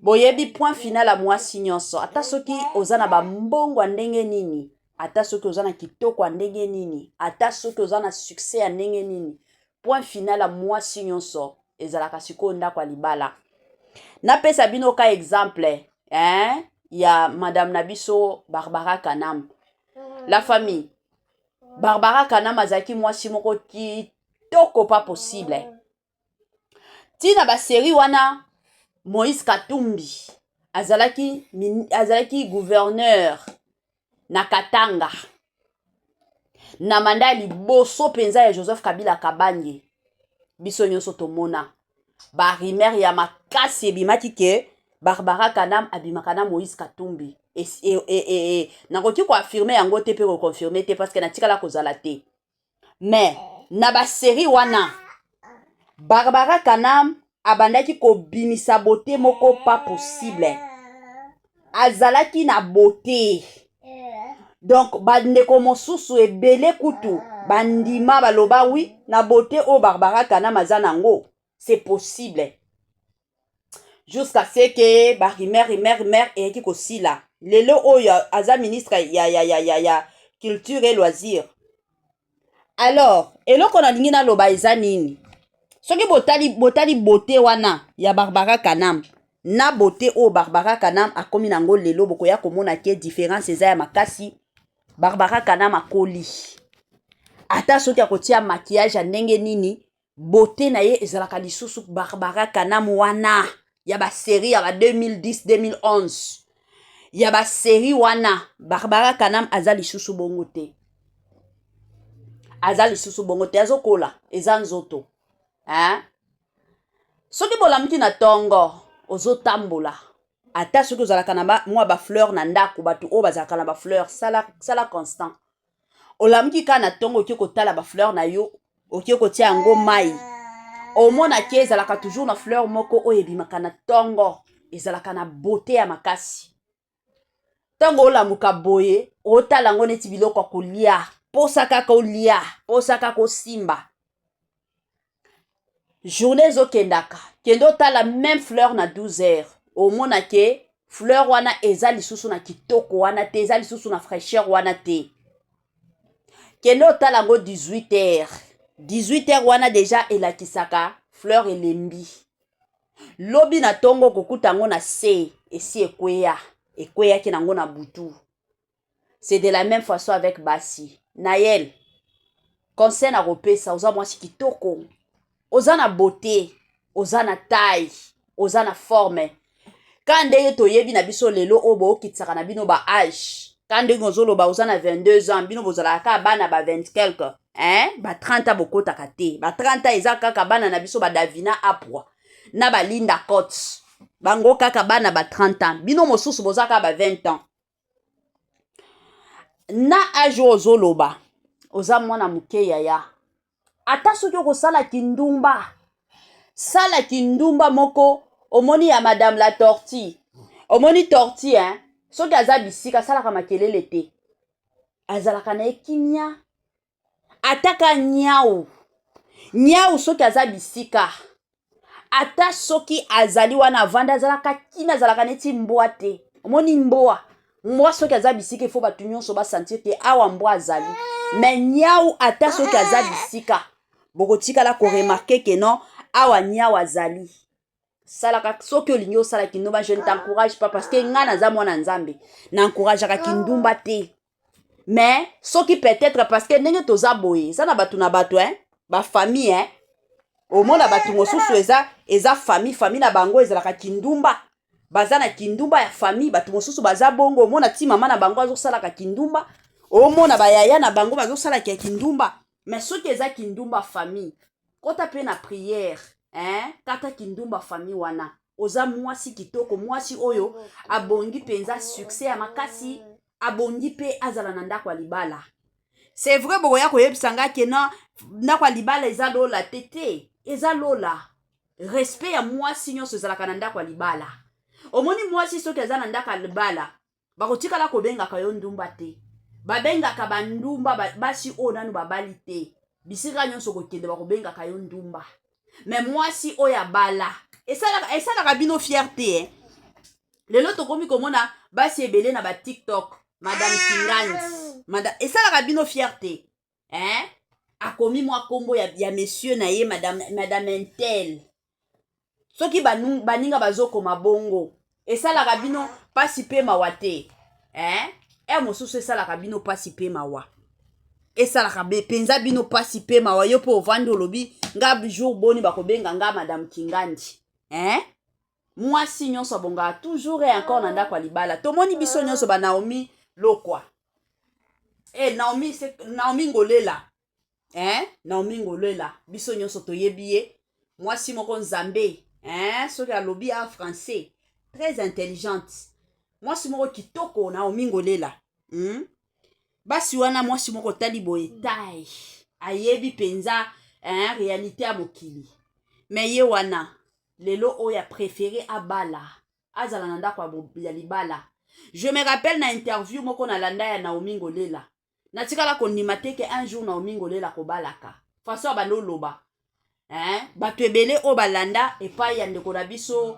boyebi point final à moi signonso ata soki ozana ba mbongo ndenge nini, ata soki ozana kitoko ndenge nini, ata soki ozana succès ndenge nini, point final à moi signonso ezalaka siko ndako libala. Na pesa bino ka exemple ya madame Nabiso Barbara Kanam. La famille Barbara Kanam azaki mwasi moko kitoko pas possible. Tina ba série wana Moïse Katumbi azalaki gouverneur na Katanga na manda liboso penza ya Joseph Kabila Kabange. Biso nyonso tomona ba rimer ya makasi ebimaki ke Barbara Kanam abimaka na Moïse Katumbi nakoki ko affirmer yango te pe ko confirmer te parce que na tikala kozala te. Mais na ba série wana Barbara Kanam abandaki ko bimisa beauté moko pas possible. Azalaki na beauté. Donc bandeko mosusu ebele kutu bandima baloba oui na beauté o Barbara Kanam azanango. C'est possible. Jusqu'à ce que rimer et qui kosila. Lelo oyo aza ministre ya culture et loisirs. Alors, eloko na lingi na loba eza nini? Soki botali beauté wana ya Barbara Kanam na beauté o Barbara Kanam akomi nango lelo bokoya komona ke différence eza ya makasi. Barbara Kanam akoli. Ata soki akotia maquillage ndenge nini, beauté na ye ezalaka lisusu Barbara Kanam wana ya ba série ya ba 2010-2011. Ya ba série wana Barbara Kanam azali lisusu bongo te. Azali lisusu bongo te azokola eza nzoto. Soki bolamki na tongo ozo tambola ata soki ozalaka na mwa ba fleur na ndako batu o bazalaka na ba fleur sala constant olamki ka na tongo oki kotala ba fleur na yo oki kotia yango mai omona ke ezalaka toujours na fleur moko oyo ebimaka na tongo ezalaka na beauté ya makasi. Tongo olamuka boye otala ngo neti biloko kolia posa kaka olia posa kaka osimba. Journée zo kendaka kendo tala même fleur na 12 heures omona ke fleur wana eza lisusu na kitoko wana te eza lisusu na fraîcheur wana te. Kendo tala ngo 18 heures wana deja elakisaka fleur elembi. Lobi na tongo kokuta ngo na se esi ekweya ki nango na butu. C'est de la même façon avec basi. Nayel conseil na kopesa oza mwasi kitoko. Oza na beauté, oza na taille, oza na forme. Kande toyebi na biso lelo obo okitsaka na bino ba âge. Kande ngozoloba oza na 22 ans, bino bozala ka bana ba 20 quelque, ba 30 ans bokota kate. Ba 30 ans eza kaka bana na biso ba Davina Apwa. Na ba Linda Cots. Bango kaka bana ba 30 ans. Bino mosusu bozaka ba 20 ans. Na âge ozoloba oza mwana muke yaya. Ata soki okosala kindumba. Sala kindumba moko omoni ya madame la tortue. Omoni tortue soki aza bisika salaka makelele te. Azalaka na ekimia. Ataka nyau. Nyau soki aza bisika. Ata soki azali wana vanda azalaka kimia azalaka neti mboa te. Omoni mboa. Mboa soki aza bisika ifo batu nyonso ba sentir te awa mboa azali. Mais nyau ata soki aza bisika. Boko tika la ko remarquer que non awa nyau azali. Salaka soki olingi osala kindumba, je ne t'encourage pas parce que nga naza mwana nzambe. N'encourageaka kindumba te. Mais soki peut-être parce que ndenge toza boye, ça na batu ba famille au monde na batu mosusu eza famille na bango ezalaka kindumba. Baza na kindumba ya famille batu mosusu baza bongo au monde ti mama na bango azosalaka kindumba. Au monde ba yaya na bango bazosalaka kindumba. Mais soki eza kindumba famille, kota pe na prière, kata kindumba famille wana. oza mwasi kitoko, mwasi oyo abongi penza succès ya makasi, abongi pe azala na ndako ya libala. C'est vrai bokoya koyebisa nga ke na ndako ya libala eza lola tete, eza lola. Respect ya mwasi nyonso ezalaka na ndako ya libala. Omoni mwasi soki aza na ndako ya libala, bakotikala kobengaka yo ndumba te. Babengaka bandumba basi oyo nanu babali te. Bisika nyonso kokende bakobengaka yo ndumba. Mais mwasi oyo abala, esalaka bino fierté, hein. Lelo tokomi komona basi ebele na ba TikTok, Madame Kingandi. Esalaka bino fierté, hein. Akomi mwa kombo ya monsieur na ye Madame Intel. Soki baninga bazokoma bongo, esalaka bino pasi pe mawa te, hein. Mosusu esalaka bino pasi pe mawa. Esalaka penza bino pasi pe mawa yo po ovandi olobi nga jour boni bakobenga nga Madame Kingandi, hein. Mwasi nyonso bonga toujours et encore na ndako ya libala. Tomoni biso nyonso ba Naomi Lokwa. Naomi Ngolela. Hein? Naomi Ngolela. Biso nyonso toyebi ye. Mwasi moko nzambe. Hein? Soki alobi a français. Très intelligente. Mwasi moko kitoko Naomi Ngolela. Basi wana mwasi moko tali boye tai. Ayebi penza réalité ya mokili. Mais ye wana lelo oya préféré abala. Azala na ndako ya libala. Je me rappelle na interview moko na landa ya Naomi Ngolela. Natikala kondima te ke un jour Naomi Ngolela kobalaka. Faso abando loba. Bato ebele o balanda epai ya ndeko na biso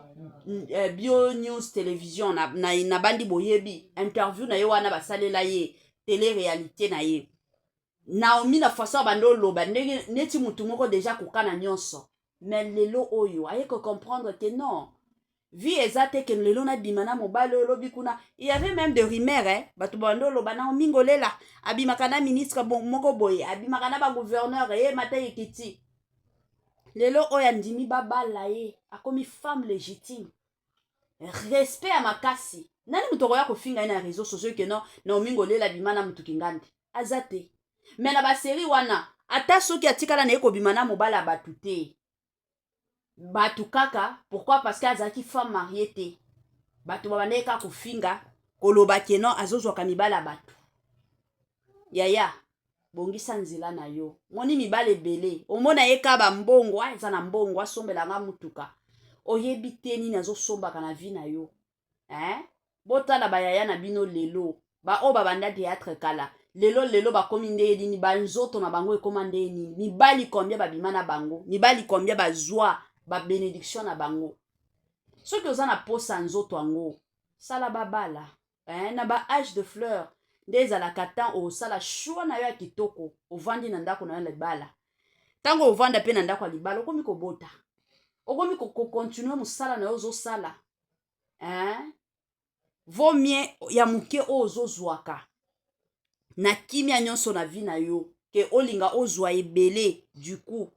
Bio News Television na bandi boyebi. Interview na ye wana basalela ye télé-réalité na ye. Naomi na faso abando loba neti mutu moko deja kokana nyonso. Mais lelo oyo aye ko comprendre que non. Vie ezate que lelo na bimana mobalo lobi kuna. Il y avait même des rumeurs, hein. Batu bando loba Naomi Ngolela abimaka na ministre moko boye, abimaka na ba gouverneur mata yekiti. Lelo oyo ndimi babala ye, akomi femme légitime. Respect à makasi. Nani muto koya kofinga na réseaux sociaux que non Naomi Ngolela bimana mutu Kingandi. Azate. Mais na ba série wana ata soki atikala na eko bimana mobala batu te. Batu kaka, pourquoi? Parce qu'azaki femme mariée te. Batu babandeka kofinga koloba keno azozwa kamibala batu. Yaya, bongisa nzela na yo. Moni mibale bele. Omona yeka ba mbongo, eza na mbongo asombela nga mutuka. Oyebi te nini azosombaka na vi na yo. Botala bayaya na bino lelo. Ba o babanda théâtre kala. Lelo bakomi ndeye dini ba nzoto na bango ekoma ndeye nini. Mibali kombia babima na bango. Mibali kombia bazwa ba bénédiction na bango. Soki oza na posa nzoto ango, sala babala. Na ba âge de fleur. Ndeza la katan o sala choix na yo ya kitoko. Ovandi na ndako na yo libala. Tango ovanda pe na ndako ya libala, okomi kobota. Okomi continue musala na yo zo sala. Vaut mieux ya muke ozo zwaka. Na kimia nyonso na vi na yo. Ke olinga ozwa ebele du coup.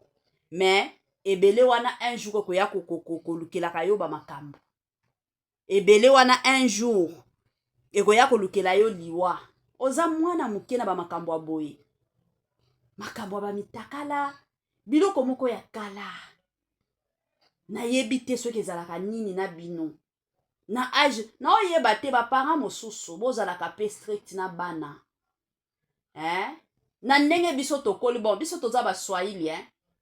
Mais ebele wana un jour ko ya kolukela kayo ba makambo. Ebele wana un jour eko ya kolukela yo liwa. Oza mwana muke na ba makambo aboye. Makambo ba mitakala biloko moko ya kala. Na yebi te soki ezalaka nini na bino. Na âge na oyeba te ba parents mosusu bozalaka pe strict na bana. Na ndenge biso tokoli bon biso toza ba Swahili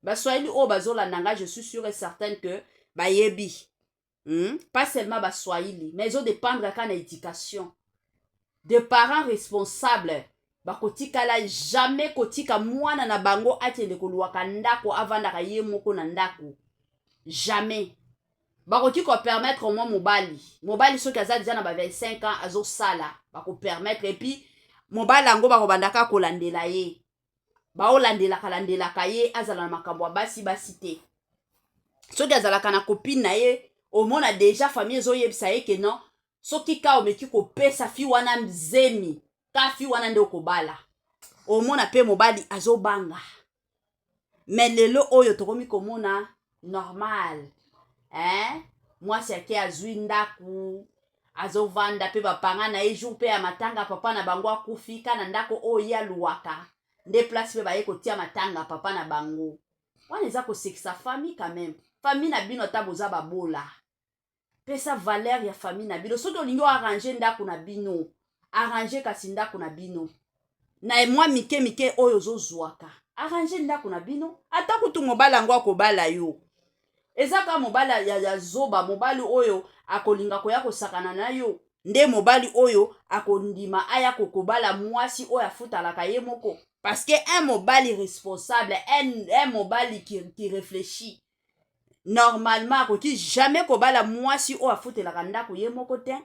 ba Swahili o bazolanda nga je suis sûr et certain que ba yebi. Pas seulement ba Swahili mais ils ont dépendre quand na éducation. De parents responsables bakotika la jamais kotika mwana na bango atende koluwaka ndako avandaka ye moko na ndako. Jamais. Bakoti ko permettre au moins mobali soki aza déjà na ba 25 ans azo sala bako permettre et puis mobali ango bako bandaka kolandela ye. Ba olandela kaye azala na makambo basi te. Soki azalaka na copine na ye omona déjà famille zo yebisa ye ke non soki ka omeki ko pesa fi wana mzemi ka fi wana nde okobala. Omona pe mobali azo banga. Mais lelo oyo tokomi komona normal. Mwasi yake azwi ndaku azovanda pe bapanga na ejour pe ya matanga papa na bango akufika na ndako oyo ya luwaka nde place pe baye kotia matanga papa na bango wana eza kosekisa famille quand même famille na bino ta boza babola pesa valeur ya famille na bino soki olingi oarrange ndako na bino arrange kasi ndako na bino na mwa mike oyo ozozwaka arrange ndako na bino ata kutu mobali yango akobala yo eza ka mobali ya zoba mobali oyo akolinga koya kosakana na yo nde mobali oyo akondima aya kokobala mwasi oyo afutalaka ye moko parce que un mobali responsable un mobali qui réfléchit normalement akoki jamais kobala mwasi oyo afutelaka ndako ye moko te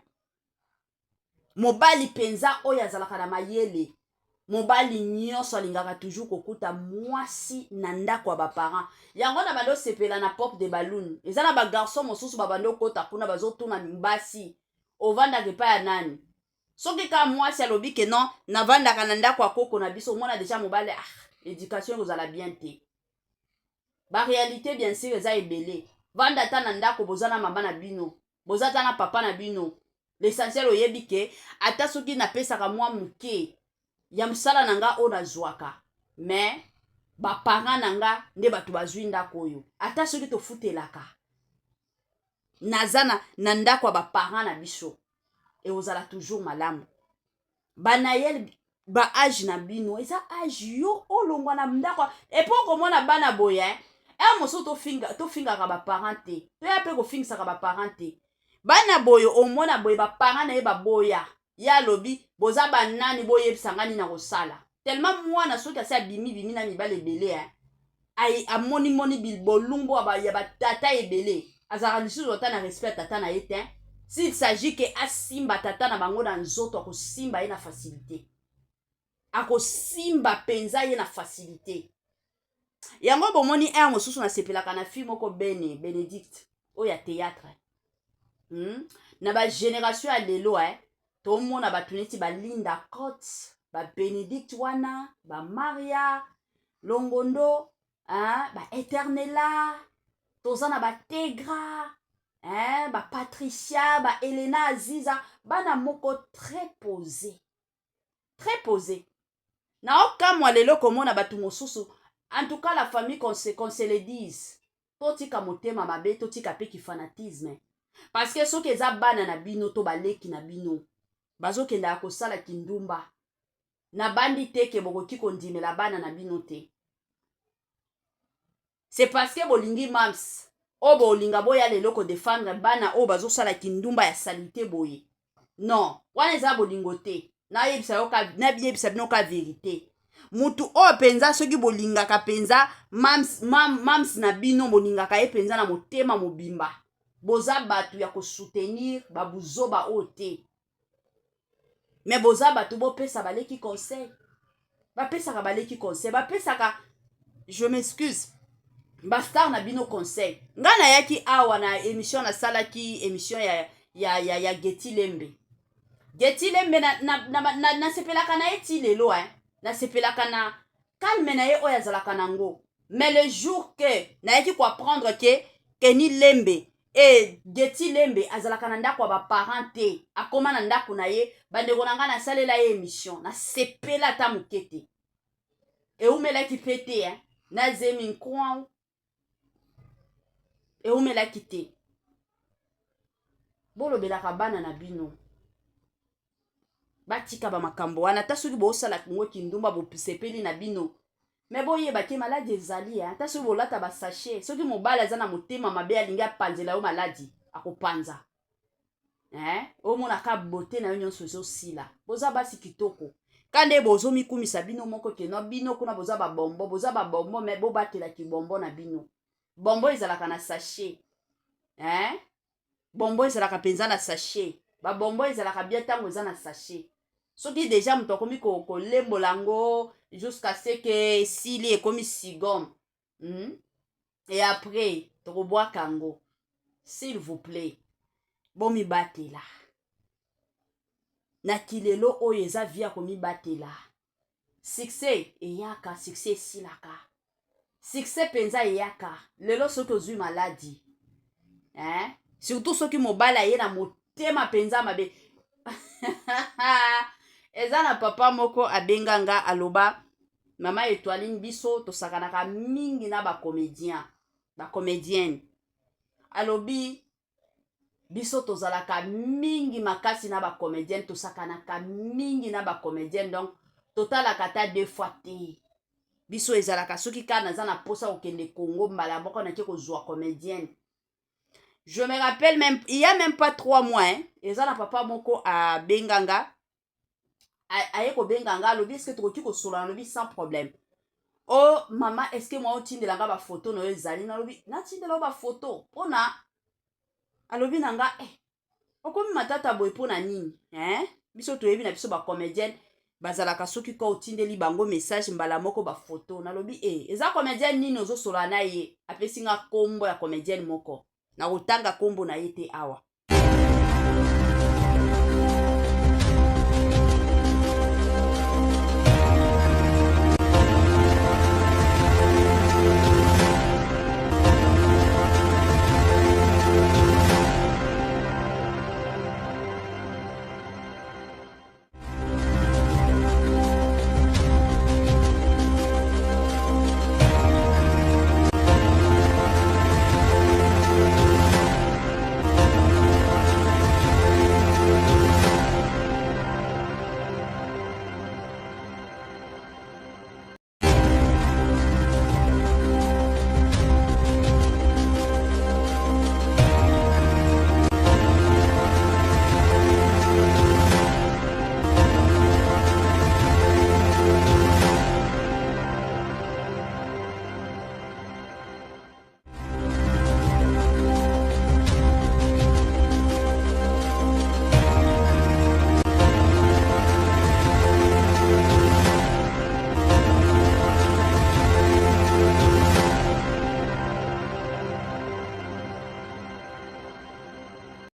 mobali penza oyo azalaka na mayele mobali nyonso alingaka toujours kokuta mwasi na ndako ya baparent yango na bando sepela na pop de balloon eza na bagarçon mosusu babando kota kuna bazotuna mbasi ovandaka epai ya nani soki ka mwasi alobi ke non navandaka na ndako ya koko na biso omona deja mobali éducation ekozala bien te baréalité bien sûr eza ebele vanda ata na ndako boza na mama na bino boza ata na papa na bino l'essentiel oyebi ke ata soki napesaka mwa moke ya mosala na nga oyo nazwaka me baparent na nga nde bato bazwi ndako oyo ata soki tofutelaka naza na ndako ya baparent na biso ekozala toujours malamu banayeli baage na bino eza age yo olongwa na ndako epo okomona bana boye mosusu tofingaka baparent te toya mpe kofingisaka baparent te bana boye omona boye baparent na ye baboya ye alobi boza banani boyebisanga nini na kosala tellement mwana soki asi abimi na mibale ebele amonimoni bolumbu ya batata ebele azalaka lisusu ata na respect tata na ye te s'il s'agit ke asimba tata na bango na nzoto akosimba ye na facilité akosimba penza ye na facilité yango bomoni un mosusu nasepelaka na fille moko Benedict oyo ya théâtre na bagénération ya lelo tomona bato neti balinda Cote babenedict wana bamaria longondo baeternela toza na bategra bapatricia baelena aziza bana moko très posé na okamwa lelo komona bato mosusu en tout cas la famille qu'on se le dise totika motema mabe totika pe ki fanatisme parce que soki eza bana na bino to baleki na bino bazokendaka kosala kindumba na bandi te ke bokoki kondimela bana na bino te c'est parce que bolingi mams oyo bolinga boya lelo kodefendre bana oyo bazosala kindumba ya salite boye non wana eza bolingo te nayebisa bino ka verité mutu oyo penza soki bolingaka penza mams na bino bolingaka ye penza na motema mobimba boza bato ya kosoutenir babuzoba oyo te me boza bato bopesa baleki conseil bapesaka baleki conseil bapesaka je m'excuse bastar na bino conseil nga nayaki awa na émission nasalaki émission ya Getty Lembe nasepelaka na ye ti lelo nasepelaka na calme na ye oyo azalaka nango mais le jour que nayaki koapprendre ke Kenny Lembe Getty Lembe azalaka na ndako ya baparent te akoma na ndako na ye bandeko na nga nasalela ye émission nasepela ata moke te eumelaki mpe te nazemi nkwau eumelaki te bolobelaka bana na bino batika bamakambo wana ata soki bosala kongo kindumba bosepeli na bino me boyebaki maladi ezali ata soki bolata basashe soki mobali aza na motema mabe alingi apanzela yo maladi akopanza omonaka bote na yo nyonso ezosila boza basi kitoko kande bozomikumisa bino moko keno bino kuna boza babombo me bobatelaki bombo na bino bombo ezalaka na sachet bombo ezalaka penza na sachet babombo ezalaka bia ntango eza na sachet soki deja moto akomi kolembola yango jusqu'à ce que esili ekomi sigome et après tokobwaka yango s'il vous plaît bomibatela na kilelo oyo eza via komibatela succès eyaka succès esilaka succès penza eyaka lelo soki ozwi maladi surtout soki mobali aye na motema penza mabe eza na papa moko abenga nga aloba mama Etoiline biso tosakanaka mingi na bacomédienne alobi biso tozalaka mingi makasi na ba comédienne tosakanaka mingi na ba comédienne donc totalaka ta 2 fois te biso ezalaka soki kana naza na posa okende Congo mbala moko nake kozwa comédienne. Je me rappelle même, il y a même pas 3 mois, hein, eza na papa moko a Benganga, aye ko Benganga, alobi est-ce que tu ko sola alobi sans problème. Oh maman, est-ce que moi otindela nga ba photo no ezali na alobi na tindela ba photo pona alobi nanga okomi matata boy pona nini, hein? Biso toyebi na biso ba comédienne bazalaka soki ko otindeli bango message mbala moko ba photo na lobi eza comédienne nini ozo sola na ye apesi nga kombo ya comédienne moko na kotanga kombo na ye te awa